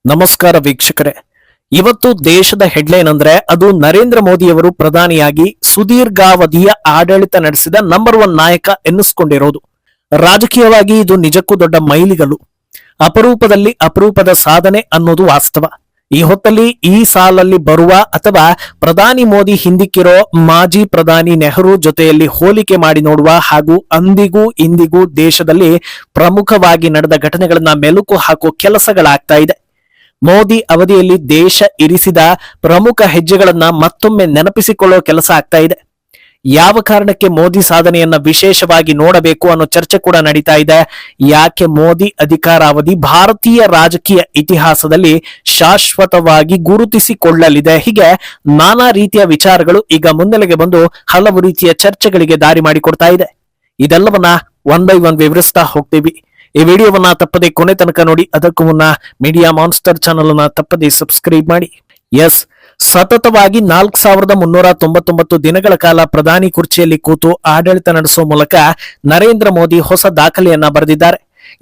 ನಮಸ್ಕಾರ ವೀಕ್ಷಕರೇ. ಇವತ್ತು ದೇಶದ ಹೆಡ್ಲೈನ್ ಅಂದ್ರೆ ಅದು ನರೇಂದ್ರ ಮೋದಿಯವರು ಪ್ರಧಾನಿಯಾಗಿ ಸುದೀರ್ಘಾವಧಿಯ ಆಡಳಿತ ನಡೆಸಿದ ನಂಬರ್ 1 ನಾಯಕ ಎನ್ನಿಸ್ಕೊಂಡಿರೋದು. ರಾಜಕೀಯವಾಗಿ ಇದು ನಿಜಕ್ಕೂ ದೊಡ್ಡ ಮೈಲಿಗಲ್ಲು, ಅಪರೂಪದಲ್ಲಿ ಅಪರೂಪದ ಸಾಧನೆ ಅನ್ನೋದು ವಾಸ್ತವ. ಈ ಹೊತ್ತಲ್ಲಿ ಈ ಸಾಲಲ್ಲಿ ಬರುವ ಅಥವಾ ಪ್ರಧಾನಿ ಮೋದಿ ಹಿಂದಿಕ್ಕಿರೋ ಮಾಜಿ ಪ್ರಧಾನಿ ನೆಹರು ಜೊತೆಯಲ್ಲಿ ಹೋಲಿಕೆ ಮಾಡಿ ನೋಡುವ ಹಾಗೂ ಅಂದಿಗೂ ಇಂದಿಗೂ ದೇಶದಲ್ಲಿ ಪ್ರಮುಖವಾಗಿ ನಡೆದ ಘಟನೆಗಳನ್ನ ಮೆಲುಕು ಹಾಕುವ ಕೆಲಸಗಳಾಗ್ತಾ ಇದೆ. ಮೋದಿ ಅವಧಿಯಲ್ಲಿ ದೇಶ ಇರಿಸಿದ ಪ್ರಮುಖ ಹೆಜ್ಜೆಗಳನ್ನ ಮತ್ತೊಮ್ಮೆ ನೆನಪಿಸಿಕೊಳ್ಳೋ ಕೆಲಸ ಆಗ್ತಾ ಇದೆ. ಯಾವ ಕಾರಣಕ್ಕೆ ಮೋದಿ ಸಾಧನೆಯನ್ನ ವಿಶೇಷವಾಗಿ ನೋಡಬೇಕು ಅನ್ನೋ ಚರ್ಚೆ ಕೂಡ ನಡೀತಾ ಇದೆ. ಯಾಕೆ ಮೋದಿ ಅಧಿಕಾರಾವಧಿ ಭಾರತೀಯ ರಾಜಕೀಯ ಇತಿಹಾಸದಲ್ಲಿ ಶಾಶ್ವತವಾಗಿ ಗುರುತಿಸಿಕೊಳ್ಳಲಿದೆ? ಹೀಗೆ ನಾನಾ ರೀತಿಯ ವಿಚಾರಗಳು ಈಗ ಮುನ್ನೆಲೆಗೆ ಬಂದು ಹಲವು ರೀತಿಯ ಚರ್ಚೆಗಳಿಗೆ ದಾರಿ ಮಾಡಿಕೊಡ್ತಾ ಇದೆ. ಇದೆಲ್ಲವನ್ನ ಒನ್ ಬೈ ಒನ್ ವಿವರಿಸ್ತಾ ಹೋಗ್ತೀವಿ. ಈ ವಿಡಿಯೋವನ್ನ ತಪ್ಪದೆ ಕೊನೆ ತನಕ ನೋಡಿ. ಅದಕ್ಕೂ ಮುನ್ನ ಮೀಡಿಯಾ ಮಾನ್ಸ್ಟರ್ ಚಾನಲ್ ಅನ್ನ ತಪ್ಪದೆ ಸಬ್ಸ್ಕ್ರೈಬ್ ಮಾಡಿ. ಸತತವಾಗಿ 4399 ದಿನಗಳ ಕಾಲ ಪ್ರಧಾನಿ ಕುರ್ಚಿಯಲ್ಲಿ ಕೂತು ಆಡಳಿತ ನಡೆಸುವ ಮೂಲಕ ನರೇಂದ್ರ ಮೋದಿ ಹೊಸ ದಾಖಲೆಯನ್ನ ಬರೆದಿದ್ದಾರೆ.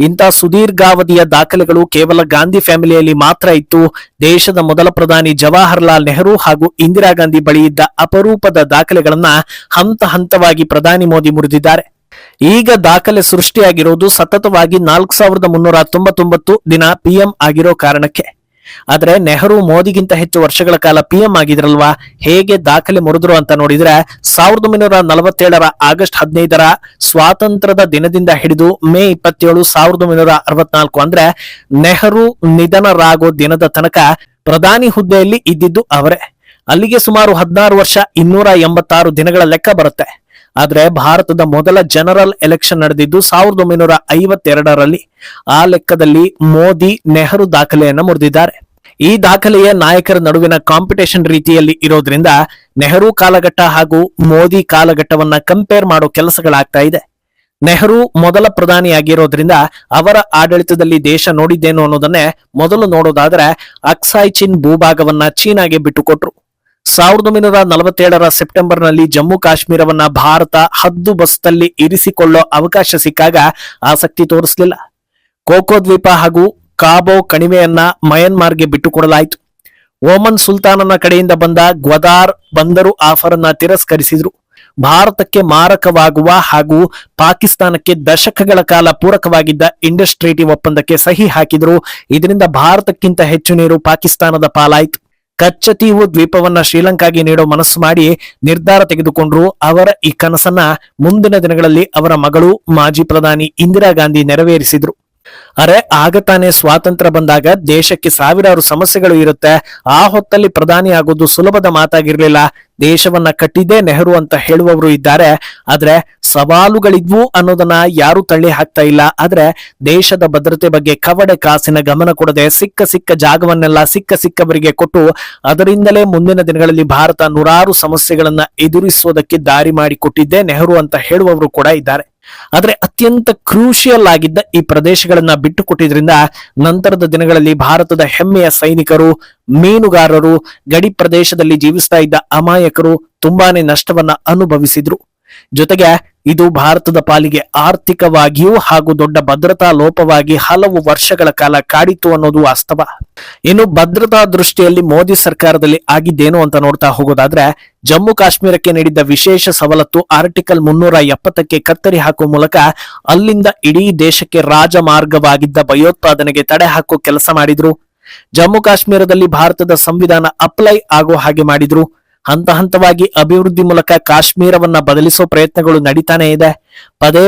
ಇಂಥ ಸುದೀರ್ಘಾವಧಿಯ ದಾಖಲೆಗಳು ಕೇವಲ ಗಾಂಧಿ ಫ್ಯಾಮಿಲಿಯಲ್ಲಿ ಮಾತ್ರ ಇತ್ತು. ದೇಶದ ಮೊದಲ ಪ್ರಧಾನಿ ಜವಾಹರ್ಲಾಲ್ ನೆಹರು ಹಾಗೂ ಇಂದಿರಾ ಗಾಂಧಿ ಬಳಿ ಇದ್ದ ಅಪರೂಪದ ದಾಖಲೆಗಳನ್ನ ಹಂತ ಹಂತವಾಗಿ ಪ್ರಧಾನಿ ಮೋದಿ ಮುರಿದಿದ್ದಾರೆ. ಈಗ ದಾಖಲೆ ಸೃಷ್ಟಿಯಾಗಿರೋದು ಸತತವಾಗಿ 4399 ದಿನ ಪಿಎಂ ಆಗಿರೋ ಕಾರಣಕ್ಕೆ. ಆದ್ರೆ ನೆಹರು ಮೋದಿಗಿಂತ ಹೆಚ್ಚು ವರ್ಷಗಳ ಕಾಲ ಪಿಎಂ ಆಗಿದ್ರಲ್ವಾ? ಹೇಗೆ ದಾಖಲೆ ಮುರಿದ್ರು ಅಂತ ನೋಡಿದ್ರೆ 1947 ಆಗಸ್ಟ್ 15 ಸ್ವಾತಂತ್ರ್ಯದ ದಿನದಿಂದ ಹಿಡಿದು ಮೇ 27 1964 ಅಂದ್ರೆ ನೆಹರು ನಿಧನರಾಗೋ ದಿನದ ತನಕ ಪ್ರಧಾನಿ ಹುದ್ದೆಯಲ್ಲಿ ಇದ್ದಿದ್ದು ಅವರೇ. ಅಲ್ಲಿಗೆ ಸುಮಾರು 16 ವರ್ಷ 286 ದಿನಗಳ ಲೆಕ್ಕ ಬರುತ್ತೆ. ಆದ್ರೆ ಭಾರತದ ಮೊದಲ ಜನರಲ್ ಎಲೆಕ್ಷನ್ ನಡೆದಿದ್ದು 1952ರಲ್ಲಿ. ಆ ಲೆಕ್ಕದಲ್ಲಿ ಮೋದಿ ನೆಹರು ದಾಖಲೆಯನ್ನ ಮುರಿದಿದ್ದಾರೆ. ಈ ದಾಖಲೆಯ ನಾಯಕರ ನಡುವಿನ ಕಾಂಪಿಟೇಷನ್ ರೀತಿಯಲ್ಲಿ ಇರೋದ್ರಿಂದ ನೆಹರು ಕಾಲಘಟ್ಟ ಹಾಗೂ ಮೋದಿ ಕಾಲಘಟ್ಟವನ್ನ ಕಂಪೇರ್ ಮಾಡೋ ಕೆಲಸಗಳಾಗ್ತಾ ಇದೆ. ನೆಹರು ಮೊದಲ ಪ್ರಧಾನಿಯಾಗಿರೋದ್ರಿಂದ ಅವರ ಆಡಳಿತದಲ್ಲಿ ದೇಶ ನೋಡಿದ್ದೇನು ಅನ್ನೋದನ್ನೇ ಮೊದಲು ನೋಡೋದಾದ್ರೆ ಅಕ್ಸಾಯ್ ಚಿನ್ ಭೂಭಾಗವನ್ನ ಚೀನಾಗೆ ಬಿಟ್ಟುಕೊಟ್ರು. 1947 ಸೆಪ್ಟೆಂಬರ್ನಲ್ಲಿ ಜಮ್ಮು ಕಾಶ್ಮೀರವನ್ನ ಭಾರತ ಹದ್ದು ಬಸ್ತಲ್ಲಿ ಇರಿಸಿಕೊಳ್ಳೋ ಅವಕಾಶ ಸಿಕ್ಕಾಗ ಆಸಕ್ತಿ ತೋರಿಸಲಿಲ್ಲ. ಕೋಕೋ ದ್ವೀಪ ಹಾಗೂ ಕಾಬೋ ಕಣಿವೆಯನ್ನ ಮಯನ್ಮಾರ್ಗೆ ಬಿಟ್ಟುಕೊಡಲಾಯಿತು. ಓಮನ್ ಸುಲ್ತಾನನ ಕಡೆಯಿಂದ ಬಂದ ಗ್ವದಾರ್ ಬಂದರು ಆಫರ್ ಅನ್ನ ತಿರಸ್ಕರಿಸಿದ್ರು. ಭಾರತಕ್ಕೆ ಮಾರಕವಾಗುವ ಹಾಗೂ ಪಾಕಿಸ್ತಾನಕ್ಕೆ ದಶಕಗಳ ಕಾಲ ಪೂರಕವಾಗಿದ್ದ ಇಂಡಸ್ ಟ್ರೀಟಿ ಒಪ್ಪಂದಕ್ಕೆ ಸಹಿ ಹಾಕಿದ್ರು. ಇದರಿಂದ ಭಾರತಕ್ಕಿಂತ ಹೆಚ್ಚು ನೀರು ಪಾಕಿಸ್ತಾನದ ಪಾಲಾಯಿತು. ಕಚ್ಚತೀವು ದ್ವೀಪವನ್ನ ಶ್ರೀಲಂಕಾಗೆ ನೀಡೋ ಮನಸ್ಸು ಮಾಡಿ ನಿರ್ಧಾರ ತೆಗೆದುಕೊಂಡ್ರು. ಅವರ ಈ ಕನಸನ್ನ ಮುಂದಿನ ದಿನಗಳಲ್ಲಿ ಅವರ ಮಗಳು ಮಾಜಿ ಪ್ರಧಾನಿ ಇಂದಿರಾ ಗಾಂಧಿ ನೆರವೇರಿಸಿದ್ರು. ಆಗ ತಾನೇ ಸ್ವಾತಂತ್ರ್ಯ ಬಂದಾಗ ದೇಶಕ್ಕೆ ಸಾವಿರಾರು ಸಮಸ್ಯೆಗಳು ಇರುತ್ತೆ. ಆ ಹೊತ್ತಲ್ಲಿ ಪ್ರಧಾನಿ ಆಗೋದು ಸುಲಭದ ಮಾತಾಗಿರ್ಲಿಲ್ಲ. ದೇಶವನ್ನ ಕಟ್ಟಿದ್ದೇ ನೆಹರು ಅಂತ ಹೇಳುವವರು ಇದ್ದಾರೆ. ಆದ್ರೆ ಸವಾಲುಗಳಿದ್ವು ಅನ್ನೋದನ್ನ ಯಾರು ತಳ್ಳಿ ಹಾಕ್ತಾ ಇಲ್ಲ. ಆದ್ರೆ ದೇಶದ ಭದ್ರತೆ ಬಗ್ಗೆ ಕವಡೆ ಕಾಸಿನ ಗಮನ ಕೊಡದೆ ಸಿಕ್ಕ ಜಾಗವನ್ನೆಲ್ಲ ಸಿಕ್ಕವರಿಗೆ ಕೊಟ್ಟು ಅದರಿಂದಲೇ ಮುಂದಿನ ದಿನಗಳಲ್ಲಿ ಭಾರತ ನೂರಾರು ಸಮಸ್ಯೆಗಳನ್ನ ಎದುರಿಸೋದಕ್ಕೆ ದಾರಿ ಮಾಡಿಕೊಟ್ಟಿದ್ದೇ ನೆಹರು ಅಂತ ಹೇಳುವವರು ಕೂಡ ಇದ್ದಾರೆ. ಆದ್ರೆ ಅತ್ಯಂತ ಕ್ರೂಷಿಯಲ್ ಆಗಿದ್ದ ಈ ಪ್ರದೇಶಗಳನ್ನ ಬಿಟ್ಟು ಕೊಟ್ಟಿದ್ರಿಂದ ನಂತರದ ದಿನಗಳಲ್ಲಿ ಭಾರತದ ಹೆಮ್ಮೆಯ ಸೈನಿಕರು, ಮೀನುಗಾರರು, ಗಡಿ ಪ್ರದೇಶದಲ್ಲಿ ಜೀವಿಸ್ತಾ ಇದ್ದ ಅಮಾಯಕರು ತುಂಬಾನೇ ನಷ್ಟವನ್ನ ಅನುಭವಿಸಿದ್ರು. ಜೊತೆಗೆ ಇದು ಭಾರತದ ಪಾಲಿಗೆ ಆರ್ಥಿಕವಾಗಿಯೂ ಹಾಗೂ ದೊಡ್ಡ ಭದ್ರತಾ ಲೋಪವಾಗಿ ಹಲವು ವರ್ಷಗಳ ಕಾಲ ಕಾಡಿತು ಅನ್ನೋದು ವಾಸ್ತವ. ಇನ್ನು ಭದ್ರತಾ ದೃಷ್ಟಿಯಲ್ಲಿ ಮೋದಿ ಸರ್ಕಾರದಲ್ಲಿ ಆಗಿದ್ದೇನು ಅಂತ ನೋಡ್ತಾ ಹೋಗೋದಾದ್ರೆ ಜಮ್ಮು ಕಾಶ್ಮೀರಕ್ಕೆ ನೀಡಿದ್ದ ವಿಶೇಷ ಸವಲತ್ತು ಆರ್ಟಿಕಲ್ 370ಕ್ಕೆ ಕತ್ತರಿ ಹಾಕುವ ಮೂಲಕ ಅಲ್ಲಿಂದ ಇಡೀ ದೇಶಕ್ಕೆ ರಾಜಮಾರ್ಗವಾಗಿದ್ದ ಭಯೋತ್ಪಾದನೆಗೆ ತಡೆ ಹಾಕುವ ಕೆಲಸ ಮಾಡಿದ್ರು. ಜಮ್ಮು ಕಾಶ್ಮೀರದಲ್ಲಿ ಭಾರತದ ಸಂವಿಧಾನ ಅಪ್ಲೈ ಆಗೋ ಹಾಗೆ ಮಾಡಿದ್ರು. ಹಂತ ಹಂತವಾಗಿ ಅಭಿವೃದ್ಧಿ ಮೂಲಕ ಕಾಶ್ಮೀರವನ್ನ ಬದಲಿಸೋ ಪ್ರಯತ್ನಗಳು ನಡೀತಾನೆ ಇದೆ.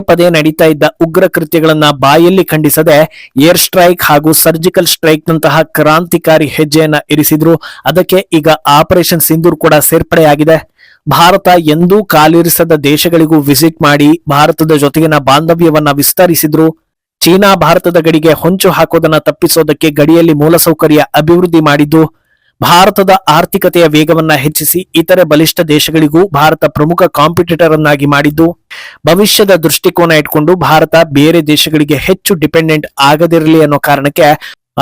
ಪದೇ ನಡೀತಾ ಇದ್ದ ಉಗ್ರ ಕೃತ್ಯಗಳನ್ನ ಬಾಯಲ್ಲಿ ಖಂಡಿಸದೆ ಏರ್ ಸ್ಟ್ರೈಕ್ ಹಾಗೂ ಸರ್ಜಿಕಲ್ ಸ್ಟ್ರೈಕ್ ನಂತಹ ಕ್ರಾಂತಿಕಾರಿ ಹೆಜ್ಜೆಯನ್ನ ಇರಿಸಿದ್ರು. ಅದಕ್ಕೆ ಈಗ ಆಪರೇಷನ್ ಸಿಂಧೂರ್ ಕೂಡ ಸೇರ್ಪಡೆಯಾಗಿದೆ. ಭಾರತ ಎಂದೂ ಕಾಲಿರಿಸದ ದೇಶಗಳಿಗೂ ವಿಸಿಟ್ ಮಾಡಿ ಭಾರತದ ಜೊತೆಗಿನ ಬಾಂಧವ್ಯವನ್ನ ವಿಸ್ತರಿಸಿದ್ರು. ಚೀನಾ ಭಾರತದ ಗಡಿಗೆ ಹೊಂಚು ಹಾಕೋದನ್ನ ತಪ್ಪಿಸೋದಕ್ಕೆ ಗಡಿಯಲ್ಲಿ ಮೂಲಸೌಕರ್ಯ ಅಭಿವೃದ್ಧಿ ಮಾಡಿದ್ದು. ಭಾರತದ ಆರ್ಥಿಕತೆಯ ವೇಗವನ್ನ ಹೆಚ್ಚಿಸಿ ಇತರೆ ಬಲಿಷ್ಠ ದೇಶಗಳಿಗೂ ಭಾರತ ಪ್ರಮುಖ ಕಾಂಪಿಟೇಟರ್ ಅನ್ನಾಗಿ ಮಾಡಿದ್ದು. ಭವಿಷ್ಯದ ದೃಷ್ಟಿಕೋನ ಇಟ್ಕೊಂಡು ಭಾರತ ಬೇರೆ ದೇಶಗಳಿಗೆ ಹೆಚ್ಚು ಡಿಪೆಂಡೆಂಟ್ ಆಗದಿರಲಿ ಅನ್ನೋ ಕಾರಣಕ್ಕೆ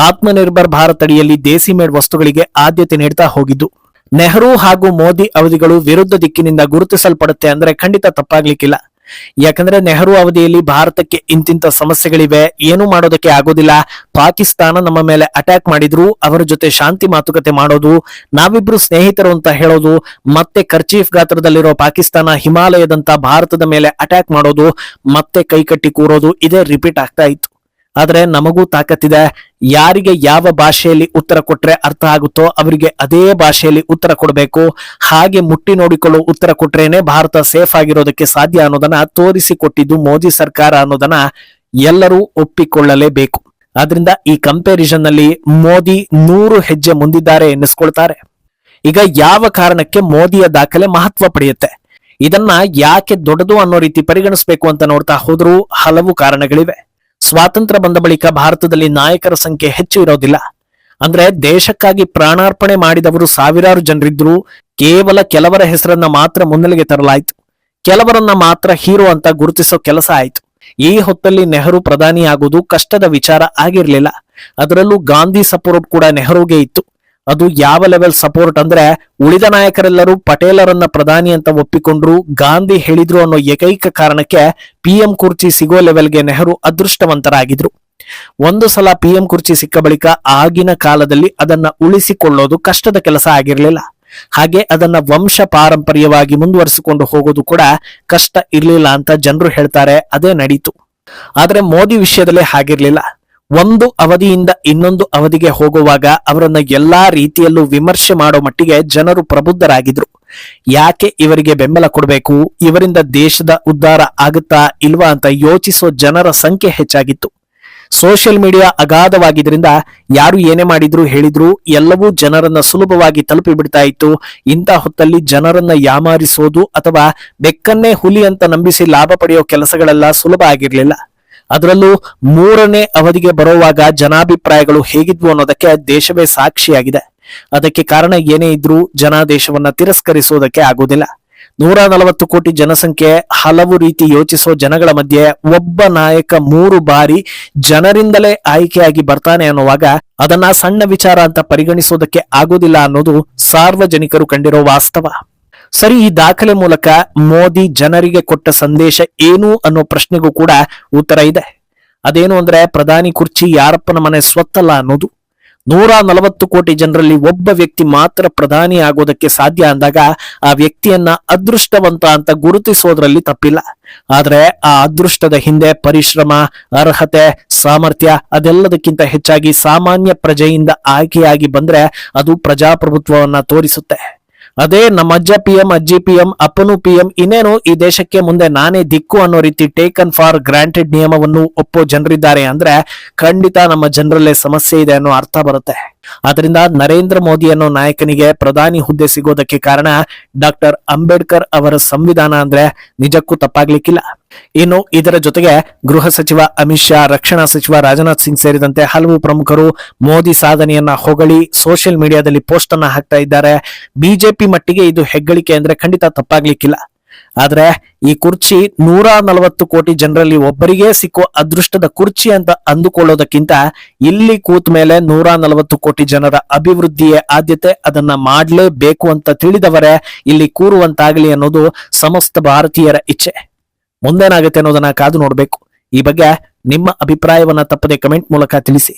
ಆತ್ಮನಿರ್ಭರ್ ಭಾರತ್ ಅಡಿಯಲ್ಲಿ ದೇಸಿ ಮೇಡ್ ವಸ್ತುಗಳಿಗೆ ಆದ್ಯತೆ ನೀಡ್ತಾ ಹೋಗಿದ್ದು. ನೆಹರು ಹಾಗೂ ಮೋದಿ ಅವಧಿಗಳು ವಿರುದ್ಧ ದಿಕ್ಕಿನಿಂದ ಗುರುತಿಸಲ್ಪಡುತ್ತೆ ಅಂದ್ರೆ ಖಂಡಿತ ತಪ್ಪಾಗ್ಲಿಕ್ಕಿಲ್ಲ. ಯಾಕಂದ್ರೆ ನೆಹರು ಅವಧಿಯಲ್ಲಿ ಭಾರತಕ್ಕೆ ಇಂತಿಂತ ಸಮಸ್ಯೆಗಳಿವೆ, ಏನು ಮಾಡೋದಕ್ಕೆ ಆಗೋದಿಲ್ಲ, ಪಾಕಿಸ್ತಾನ ನಮ್ಮ ಮೇಲೆ ಅಟ್ಯಾಕ್ ಮಾಡಿದ್ರು, ಅವರ ಜೊತೆ ಶಾಂತಿ ಮಾತುಕತೆ ಮಾಡೋದು, ನಾವಿಬ್ರು ಸ್ನೇಹಿತರು ಅಂತ ಹೇಳೋದು, ಮತ್ತೆ ಕರ್ಚೀಫ್ ಗಾತ್ರದಲ್ಲಿರೋ ಪಾಕಿಸ್ತಾನ ಹಿಮಾಲಯದಂತ ಭಾರತದ ಮೇಲೆ ಅಟ್ಯಾಕ್ ಮಾಡೋದು, ಮತ್ತೆ ಕೈಕಟ್ಟಿ ಕೂರೋದು, ಇದೇ ರಿಪೀಟ್ ಆಗ್ತಾ ಇತ್ತು. ಆದ್ರೆ ನಮಗೂ ತಾಕತ್ತಿದೆ, ಯಾರಿಗೆ ಯಾವ ಭಾಷೆಯಲ್ಲಿ ಉತ್ತರ ಕೊಟ್ರೆ ಅರ್ಥ ಆಗುತ್ತೋ ಅವರಿಗೆ ಅದೇ ಭಾಷೆಯಲ್ಲಿ ಉತ್ತರ ಕೊಡಬೇಕು, ಹಾಗೆ ಮುಟ್ಟಿ ನೋಡಿಕೊಳ್ಳೋ ಉತ್ತರ ಕೊಟ್ರೇನೆ ಭಾರತ ಸೇಫ್ ಆಗಿರೋದಕ್ಕೆ ಸಾಧ್ಯ ಅನ್ನೋದನ್ನ ತೋರಿಸಿಕೊಟ್ಟಿದ್ದು ಮೋದಿ ಸರ್ಕಾರ ಅನ್ನೋದನ್ನ ಎಲ್ಲರೂ ಒಪ್ಪಿಕೊಳ್ಳಲೇಬೇಕು. ಆದ್ರಿಂದ ಈ ಕಂಪ್ಯಾರಿಸನ್ ನಲ್ಲಿ ಮೋದಿ 100 ಹೆಜ್ಜೆ ಮುಂದಿದ್ದಾರೆ ಎನ್ನಿಸ್ಕೊಳ್ತಾರೆ. ಈಗ ಯಾವ ಕಾರಣಕ್ಕೆ ಮೋದಿಯ ದಾಖಲೆ ಮಹತ್ವ ಪಡೆಯುತ್ತೆ, ಇದನ್ನ ಯಾಕೆ ದೊಡ್ಡದು ಅನ್ನೋ ರೀತಿ ಪರಿಗಣಿಸಬೇಕು ಅಂತ ನೋಡ್ತಾ ಹೋದ್ರೂ ಹಲವು ಕಾರಣಗಳಿವೆ. ಸ್ವಾತಂತ್ರ್ಯ ಬಂದ ಬಳಿಕ ಭಾರತದಲ್ಲಿ ನಾಯಕರ ಸಂಖ್ಯೆ ಹೆಚ್ಚು ಇರೋದಿಲ್ಲ. ಅಂದ್ರೆ ದೇಶಕ್ಕಾಗಿ ಪ್ರಾಣಾರ್ಪಣೆ ಮಾಡಿದವರು ಸಾವಿರಾರು ಜನರಿದ್ರು, ಕೇವಲ ಕೆಲವರ ಹೆಸರನ್ನ ಮಾತ್ರ ಮುನ್ನೆಲೆಗೆ ತರಲಾಯಿತು, ಕೆಲವರನ್ನ ಮಾತ್ರ ಹೀರೋ ಅಂತ ಗುರುತಿಸೋ ಕೆಲಸ ಆಯ್ತು. ಈ ಹೊತ್ತಲ್ಲಿ ನೆಹರು ಪ್ರಧಾನಿ ಆಗುವುದು ಕಷ್ಟದ ವಿಚಾರ ಆಗಿರ್ಲಿಲ್ಲ. ಅದರಲ್ಲೂ ಗಾಂಧಿ ಸಪೋರ್ಟ್ ಕೂಡ ನೆಹರುಗೆ ಇತ್ತು. ಅದು ಯಾವ ಲೆವೆಲ್ ಸಪೋರ್ಟ್ ಅಂದ್ರೆ ಉಳಿದ ನಾಯಕರೆಲ್ಲರೂ ಪಟೇಲರನ್ನ ಪ್ರಧಾನಿ ಅಂತ ಒಪ್ಪಿಕೊಂಡ್ರು, ಗಾಂಧಿ ಹೇಳಿದ್ರು ಅನ್ನೋ ಏಕೈಕ ಕಾರಣಕ್ಕೆ PM ಕುರ್ಚಿ ಸಿಗೋ ಲೆವೆಲ್ಗೆ ನೆಹರು ಅದೃಷ್ಟವಂತರಾಗಿದ್ರು. ಒಂದು ಸಲ PM ಕುರ್ಚಿ ಸಿಕ್ಕ ಬಳಿಕ ಆಗಿನ ಕಾಲದಲ್ಲಿ ಅದನ್ನ ಉಳಿಸಿಕೊಳ್ಳೋದು ಕಷ್ಟದ ಕೆಲಸ ಆಗಿರ್ಲಿಲ್ಲ. ಹಾಗೆ ಅದನ್ನ ವಂಶ ಪಾರಂಪರ್ಯವಾಗಿ ಮುಂದುವರಿಸಿಕೊಂಡು ಹೋಗೋದು ಕೂಡ ಕಷ್ಟ ಇರ್ಲಿಲ್ಲ ಅಂತ ಜನರು ಹೇಳ್ತಾರೆ. ಅದೇ ನಡೀತು. ಆದ್ರೆ ಮೋದಿ ವಿಷಯದಲ್ಲಿ ಹಾಗಿರ್ಲಿಲ್ಲ. ಒಂದು ಅವಧಿಯಿಂದ ಇನ್ನೊಂದು ಅವಧಿಗೆ ಹೋಗುವಾಗ ಅವರನ್ನ ಎಲ್ಲಾ ರೀತಿಯಲ್ಲೂ ವಿಮರ್ಶೆ ಮಾಡೋ ಮಟ್ಟಿಗೆ ಜನರು ಪ್ರಬುದ್ಧರಾಗಿದ್ರು. ಯಾಕೆ ಇವರಿಗೆ ಬೆಂಬಲ ಕೊಡಬೇಕು, ಇವರಿಂದ ದೇಶದ ಉದ್ಧಾರ ಆಗುತ್ತಾ ಇಲ್ವಾ ಅಂತ ಯೋಚಿಸೋ ಜನರ ಸಂಖ್ಯೆ ಹೆಚ್ಚಾಗಿತ್ತು. ಸೋಷಿಯಲ್ ಮೀಡಿಯಾ ಅಗಾಧವಾಗಿದ್ರಿಂದ ಯಾರು ಏನೇ ಮಾಡಿದ್ರು ಹೇಳಿದ್ರು ಎಲ್ಲವೂ ಜನರನ್ನ ಸುಲಭವಾಗಿ ತಲುಪಿ ಬಿಡ್ತಾ ಇತ್ತು. ಇಂಥ ಹೊತ್ತಲ್ಲಿ ಜನರನ್ನ ಯಾಮಾರಿಸೋದು ಅಥವಾ ಬೆಕ್ಕನ್ನೇ ಹುಲಿ ಅಂತ ನಂಬಿಸಿ ಲಾಭ ಪಡೆಯೋ ಕೆಲಸಗಳೆಲ್ಲ ಸುಲಭ ಆಗಿರ್ಲಿಲ್ಲ. ಅದರಲ್ಲೂ 3ನೇ ಅವಧಿಗೆ ಬರುವಾಗ ಜನಾಭಿಪ್ರಾಯಗಳು ಹೇಗಿದ್ವು ಅನ್ನೋದಕ್ಕೆ ದೇಶವೇ ಸಾಕ್ಷಿಯಾಗಿದೆ. ಅದಕ್ಕೆ ಕಾರಣ ಏನೇ ಇದ್ರೂ ಜನ ದೇಶವನ್ನ ತಿರಸ್ಕರಿಸೋದಕ್ಕೆ ಆಗೋದಿಲ್ಲ. 140 ಕೋಟಿ ಜನಸಂಖ್ಯೆ, ಹಲವು ರೀತಿ ಯೋಚಿಸೋ ಜನಗಳ ಮಧ್ಯೆ ಒಬ್ಬ ನಾಯಕ 3 ಬಾರಿ ಜನರಿಂದಲೇ ಆಯ್ಕೆಯಾಗಿ ಬರ್ತಾನೆ ಅನ್ನುವಾಗ ಅದನ್ನ ಸಣ್ಣ ವಿಚಾರ ಅಂತ ಪರಿಗಣಿಸೋದಕ್ಕೆ ಆಗೋದಿಲ್ಲ ಅನ್ನೋದು ಸಾರ್ವಜನಿಕರು ಕಂಡಿರೋ ವಾಸ್ತವ. ಸರಿ, ಈ ದಾಖಲೆ ಮೂಲಕ ಮೋದಿ ಜನರಿಗೆ ಕೊಟ್ಟ ಸಂದೇಶ ಏನು ಅನ್ನೋ ಪ್ರಶ್ನೆಗೂ ಕೂಡ ಉತ್ತರ ಇದೆ. ಅದೇನು ಅಂದ್ರೆ ಪ್ರಧಾನಿ ಕುರ್ಚಿ ಯಾರಪ್ಪನ ಮನೆ ಸ್ವತ್ತಲ್ಲ ಅನ್ನೋದು. 140 ಕೋಟಿ ಜನರಲ್ಲಿ ಒಬ್ಬ ವ್ಯಕ್ತಿ ಮಾತ್ರ ಪ್ರಧಾನಿ ಆಗೋದಕ್ಕೆ ಸಾಧ್ಯ ಅಂದಾಗ ಆ ವ್ಯಕ್ತಿಯನ್ನ ಅದೃಷ್ಟವಂತ ಅಂತ ಗುರುತಿಸೋದ್ರಲ್ಲಿ ತಪ್ಪಿಲ್ಲ. ಆದ್ರೆ ಆ ಅದೃಷ್ಟದ ಹಿಂದೆ ಪರಿಶ್ರಮ, ಅರ್ಹತೆ, ಸಾಮರ್ಥ್ಯ ಅದೆಲ್ಲದಕ್ಕಿಂತ ಹೆಚ್ಚಾಗಿ ಸಾಮಾನ್ಯ ಪ್ರಜೆಯಿಂದ ಆಯ್ಕೆಯಾಗಿ ಬಂದ್ರೆ ಅದು ಪ್ರಜಾಪ್ರಭುತ್ವವನ್ನ ತೋರಿಸುತ್ತೆ. ಅದೇ ನಮ್ಮ ಅಜ್ಜ PM, ಅಜ್ಜಿ PM, ಅಪ್ಪನು PM, ಇನ್ನೇನು ಈ ದೇಶಕ್ಕೆ ಮುಂದೆ ನಾನೇ ದಿಕ್ಕು ಅನ್ನೋ ರೀತಿ ಟೇಕನ್ ಫಾರ್ ಗ್ರಾಂಟೆಡ್ ನಿಯಮವನ್ನು ಒಪ್ಪೋ ಜನರಿದ್ದಾರೆ ಅಂದ್ರೆ ಖಂಡಿತ ನಮ್ಮ ಜನರಲ್ಲೇ ಸಮಸ್ಯೆ ಇದೆ ಅನ್ನೋ ಅರ್ಥ ಬರುತ್ತೆ. ಆದ್ರಿಂದ ನರೇಂದ್ರ ಮೋದಿ ಅನ್ನೋ ನಾಯಕನಿಗೆ ಪ್ರಧಾನಿ ಹುದ್ದೆ ಸಿಗೋದಕ್ಕೆ ಕಾರಣ ಡಾಕ್ಟರ್ ಅಂಬೇಡ್ಕರ್ ಅವರ ಸಂವಿಧಾನ ಅಂದ್ರೆ ನಿಜಕ್ಕೂ ತಪ್ಪಾಗ್ಲಿಕ್ಕಿಲ್ಲ. ಇನ್ನು ಇದರ ಜೊತೆಗೆ ಗೃಹ ಸಚಿವ ಅಮಿತ್ ಶಾ, ರಕ್ಷಣಾ ಸಚಿವ ರಾಜನಾಥ್ ಸಿಂಗ್ ಸೇರಿದಂತೆ ಹಲವು ಪ್ರಮುಖರು ಮೋದಿ ಸಾಧನೆಯನ್ನ ಹೊಗಳಿ ಸೋಷಿಯಲ್ ಮೀಡಿಯಾದಲ್ಲಿ ಪೋಸ್ಟ್ ಅನ್ನ ಹಾಕ್ತಾ ಇದ್ದಾರೆ. ಬಿಜೆಪಿ ಮಟ್ಟಿಗೆ ಇದು ಹೆಗ್ಗಳಿಕೆ ಅಂದ್ರೆ ಖಂಡಿತ ತಪ್ಪಾಗ್ಲಿಕ್ಕಿಲ್ಲ. ಆದ್ರೆ ಈ ಕುರ್ಚಿ 140 ಕೋಟಿ ಜನರಲ್ಲಿ ಒಬ್ಬರಿಗೆ ಸಿಕ್ಕೋ ಅದೃಷ್ಟದ ಕುರ್ಚಿ ಅಂತ ಅಂದುಕೊಳ್ಳೋದಕ್ಕಿಂತ ಇಲ್ಲಿ ಕೂತ ಮೇಲೆ 140 ಕೋಟಿ ಜನರ ಅಭಿವೃದ್ಧಿಯೇ ಆದ್ಯತೆ, ಅದನ್ನ ಮಾಡ್ಲೇಬೇಕು ಅಂತ ತಿಳಿದವರೇ ಇಲ್ಲಿ ಕೂರುವಂತಾಗಲಿ ಅನ್ನೋದು ಸಮಸ್ತ ಭಾರತೀಯರ ಇಚ್ಛೆ. ಮುಂದೇನಾಗುತ್ತೆ ಅನ್ನೋದನ್ನ ಕಾದು ನೋಡ್ಬೇಕು. ಈ ಬಗ್ಗೆ ನಿಮ್ಮ ಅಭಿಪ್ರಾಯವನ್ನ ತಪ್ಪದೆ ಕಮೆಂಟ್ ಮೂಲಕ ತಿಳಿಸಿ.